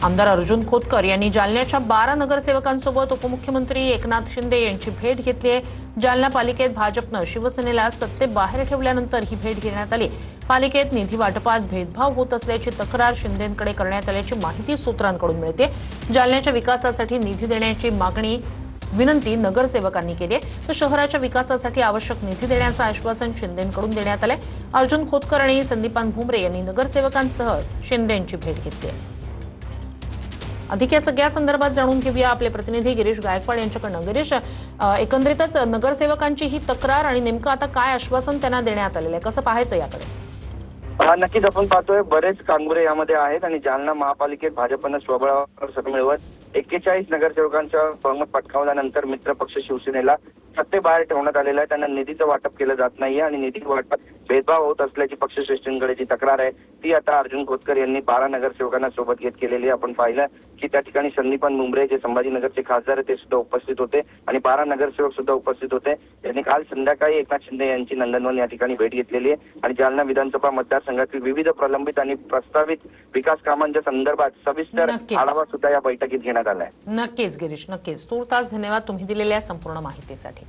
आमदार अर्जुन खोतकर यांनी जालन्याच्या 12 नगरसेवकांसोबत उपमुख्यमंत्री एकनाथ शिंदे यांची भेट घेतली आहे। जालना पालिकेत भाजपनं शिवसेनेला सत्तेबाहेर ठेवल्यानंतर ही भेट घेण्यात आली। पालिकेत निधी वाटपात भेदभाव होत असल्याची तक्रार शिंदेंकडे करण्यात आल्याची माहिती सूत्रांकडून मिळते। जालन्याच्या विकासासाठी निधी देण्याची विनंती नगरसेवकांनी केली आहे, तर शहराच्या विकासासाठी आवश्यक निधी देण्याचं आश्वासन शिंदेंकडून देण्यात आलंय। अर्जुन खोतकर आणि संदीपान भुमरे यांनी नगरसेवकांसह शिंदेंची भेट घेतली आहे। अधिक या सगळ्या संदर्भात जाणून घेऊया आपले प्रतिनिधी गिरीश गायकवाड यांच्याकडून। गिरीश, एकंदरीतच नगरसेवकांची ही तक्रार आणि नेमकं आता काय आश्वासन त्यांना देण्यात आलेलं आहे, कसं पाहायचं याकडे? नक्कीच आपण पाहतोय बरेच कांगुरे यामध्ये आहेत आणि जालना महापालिकेत भाजपनं स्वबळावर सत्ता मिळवत 41 नगरसेवकांचा बहुमत पटकावल्यानंतर मित्रपक्ष शिवसेनेला सत्तेबाहेर ठेवण्यात आलेला आहे। त्यांना निधीचं वाटप केलं जात नाहीये आणि निधी वाटपात भेदभाव होत असल्याची पक्षश्रेष्ठींकडे जी तक्रार आहे ती आता अर्जुन खोतकर यांनी 12 नगरसेवकांना सोबत घेत केलेली आहे। आपण पाहिलं की त्या ठिकाणी संदीपान भुमरे जे संभाजीनगरचे खासदार आहेत ते सुद्धा उपस्थित होते आणि 12 नगरसेवक सुद्धा उपस्थित होते। त्यांनी काल संध्याकाळी एकनाथ शिंदे यांची नंदनवन या ठिकाणी भेट घेतलेली आहे आणि जालना विधानसभा मतदारसंघातील विविध प्रलंबित आणि प्रस्तावित विकास कामांच्या संदर्भात सविस्तर आढावा सुद्धा या बैठकीत घेण्यात आलाय। नक्कीच गिरीश, नक्कीच। तूर्तास धन्यवाद तुम्ही दिलेल्या संपूर्ण माहितीसाठी।